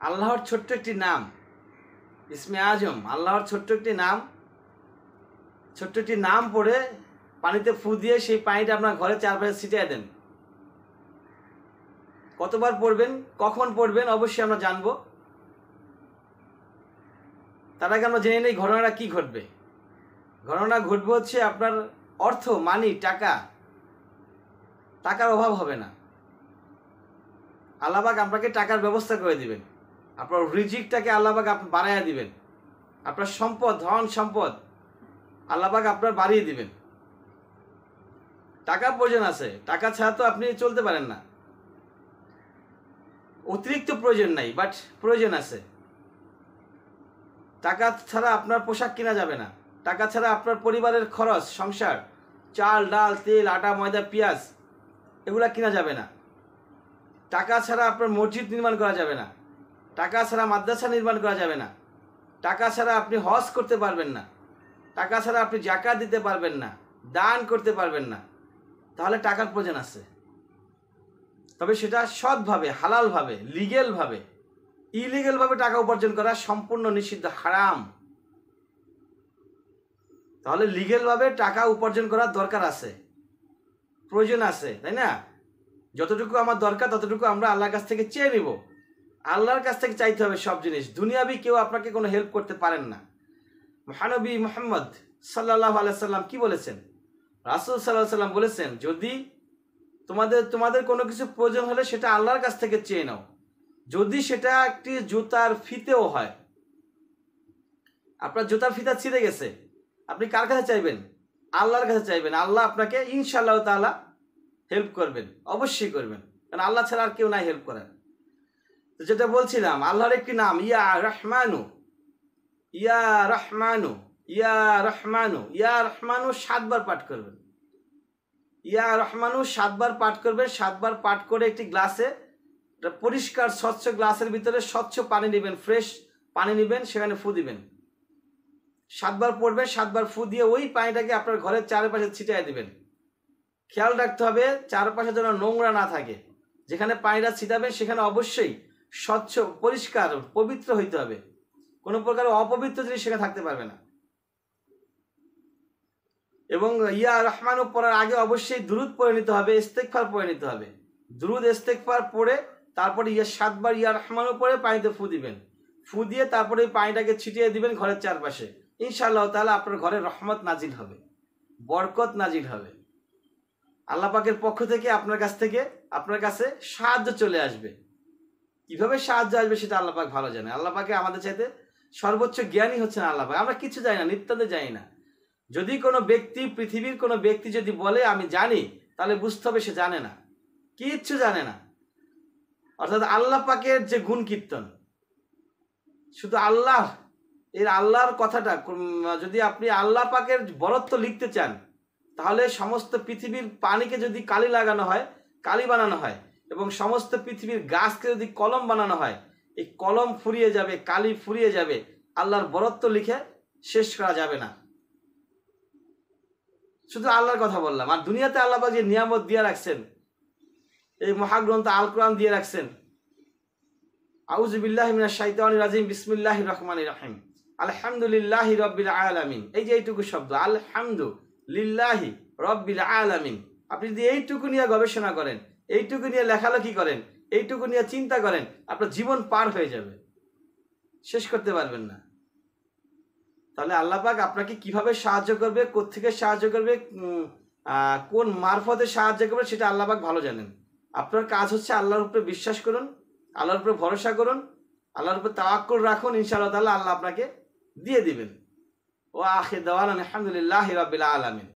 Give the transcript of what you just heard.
আল্লাহর ছোট্ট একটি নাম, ইসমে আজম, আল্লাহর ছোট্ট একটি নাম পড়ে পানিতে ফু দিয়ে সেই পানিটা আপনার ঘরের চারপাশে ছিটিয়ে দেন। কতবার পড়বেন, কখন পড়বেন অবশ্যই আমরা জানবো। তার আগে আমরা জেনে নেই ঘটনাটা কি ঘটবে। ঘটনা ঘটবে হচ্ছে আপনার অর্থ, মানি, টাকার অভাব হবে না। আল্লাহ পাক আপনাকে টাকার ব্যবস্থা করে দিবেন। আপনার রিজিকটাকে আল্লাহ পাক বাড়াইয়া দিবেন। আপনার সম্পদ, ধন সম্পদ আল্লাহ পাক আপনার বাড়িয়ে দিবেন। টাকা প্রয়োজন আছে, টাকা ছাড়া তো আপনি চলতে পারেন না। অতিরিক্ত প্রয়োজন নাই, বাট প্রয়োজন আছে। টাকা ছাড়া আপনার পোশাক কেনা যাবে না। টাকা ছাড়া আপনার পরিবারের খরচ, সংসার, চাল, ডাল, তেল, আটা, ময়দা, পেঁয়াজ এগুলা কেনা যাবে না। টাকা ছাড়া আপনার মসজিদ নির্মাণ করা যাবে না। টাকা ছাড়া মাদ্রাসা নির্মাণ করা যাবে না। টাকা ছাড়া আপনি হজ করতে পারবেন না। টাকা ছাড়া আপনি জাকাত দিতে পারবেন না, দান করতে পারবেন না। তাহলে টাকার প্রয়োজন আছে, তবে সেটা সৎভাবে, হালালভাবে, লিগেলভাবে। ইলিগেলভাবে টাকা উপার্জন করা সম্পূর্ণ নিষিদ্ধ, হারাম। তাহলে লিগেলভাবে টাকা উপার্জন করার দরকার আছে, প্রয়োজন আছে, তাই না? যতটুকু আমার দরকার ততটুকু আমরা আল্লাহর কাছ থেকে চেয়ে নিব। আল্লাহর কাছ থেকে চাইতে হবে সব জিনিস। দুনিয়াবি কেউ আপনাকে কোনো হেল্প করতে পারেন না। মহানবী মুহাম্মদ সাল্লাল্লাহু আলাইহি সাল্লাম কি বলেছেন? রাসূল সাল্লাল্লাহু আলাইহি সাল্লাম বলেছেন, যদি তোমাদের কোনো কিছু প্রয়োজন হলে সেটা আল্লাহর কাছ থেকে চেয়ে নাও। যদি সেটা একটি জুতার ফিতেও হয়। আপনার জুতার ফিতা ছিঁড়ে গেছে, আপনি কার কাছে চাইবেন? আল্লাহর কাছে চাইবেন। আল্লাহ আপনাকে ইনশাআল্লাহ তাআলা হেল্প করবেন, অবশ্যই করবেন, কারণ আল্লাহ ছাড়া আর কেউ নাই হেল্প করার। তো যেটা বলছিলাম, আল্লাহর একটি নাম ইয়া রহমানু, ইয়া রহমানু, ইয়া রহমানু, ইয়া রহমানু 7 বার পাঠ করবেন। ইয়া রহমানু 7 বার পাঠ করবেন। 7 বার পাঠ করে একটি গ্লাসে, পরিষ্কার স্বচ্ছ গ্লাসের ভিতরে স্বচ্ছ পানি নেবেন, ফ্রেশ পানি নেবেন, সেখানে ফু দিবেন। 7 বার পড়বেন, 7 বার ফু দিয়ে ওই পানিটাকে আপনার ঘরের চারপাশে ছিটিয়ে দিবেন। খেয়াল রাখতে হবে চারপাশে যেন নোংরা না থাকে। যেখানে পানিটা ছিটাবেন সেখানে অবশ্যই স্বচ্ছ, পরিষ্কার, পবিত্র হইতে হবে। কোনো প্রকার অপবিত্র জিনিস সেখানে থাকতে পারবে না। এবং ইয়া রহমানু পড়ার আগে অবশ্যই দুরুদ পড়ে নিতে হবে, ইস্তেগফার পড়ে নিতে হবে। দুরুদ ইস্তেগফার পড়ে তারপরে 7 বার ইয়া রহমানু পড়ে পানিতে ফু দিবেন। ফু দিয়ে তারপরে ওই পানিটাকে ছিটিয়ে দিবেন ঘরের চারপাশে। ইনশাআল্লাহ তাআলা আপনার ঘরে রহমত নাজিল হবে, বরকত নাজিল হবে। আল্লাহ পাকের পক্ষ থেকে আপনার কাছে সাহায্য চলে আসবে। কিভাবে সাহায্য আসবে সেটা আল্লাহ পাক ভালো জানে। আল্লাহ পাকে আমাদের চাইতে সর্বোচ্চ জ্ঞানী হচ্ছেন আল্লাহ পাক। আমরা কিছু জানি না, নিত্যতে জানি না। যদি কোনো ব্যক্তি, পৃথিবীর কোনো ব্যক্তি যদি বলে আমি জানি, তাহলে বুঝতে হবে সে জানে না, কিচ্ছু জানে না। অর্থাৎ আল্লাহ পাকের যে গুণ কীর্তন, শুধু আল্লাহর কথাটা, যদি আপনি আল্লাহ পাকের বরত্ব লিখতে চান, তাহলে সমস্ত পৃথিবীর পানিকে যদি কালি বানানো হয়, এবং সমস্ত পৃথিবীর গাছকে যদি কলম বানানো হয়, এই কলম ফুরিয়ে যাবে, কালি ফুরিয়ে যাবে, আল্লাহর বরত্ব লিখে শেষ করা যাবে না। শুধু আল্লাহর কথা বললাম। আর দুনিয়াতে আল্লাহ পাক যে নিয়ামত দিয়ে রাখছেন, এই মহাগ্রন্থ আল কোরআন দিয়ে রাখছেন। আউযু বিল্লাহি মিনাশ শাইতানির রাজিম, বিসমিল্লাহির রহমানির রহিম, আলহামদুলিল্লাহি রাব্বিল আলামিন। এই যে এইটুকু শব্দ আলহামদুলিল্লাহি রাব্বিল আলামিন, আপনি যদি এইটুকু নিয়ে গবেষণা করেন, এইটুকু নিয়ে লেখালেখি করেন, এইটুকু নিয়ে চিন্তা করেন, আপনার জীবন পার হয়ে যাবে, শেষ করতে পারবেন না। তাহলে আল্লাহ পাক আপনাকে কিভাবে সাহায্য করবে, কোত্থেকে সাহায্য করবে, কোন মারফতে সাহায্য করবে, সেটা আল্লাহ পাক ভালো জানেন। আপনার কাজ হচ্ছে আল্লাহর উপরে বিশ্বাস করুন, আল্লাহর উপরে ভরসা করুন, আল্লাহর উপরে তাওয়াক্কুল রাখুন। ইনশাআল্লাহ তাআলা আল্লাহ আপনাকে দিয়ে দিবেন। ওয়া আখির দাওয়ানা আলহামদুলিল্লাহি রাব্বিল আলামিন।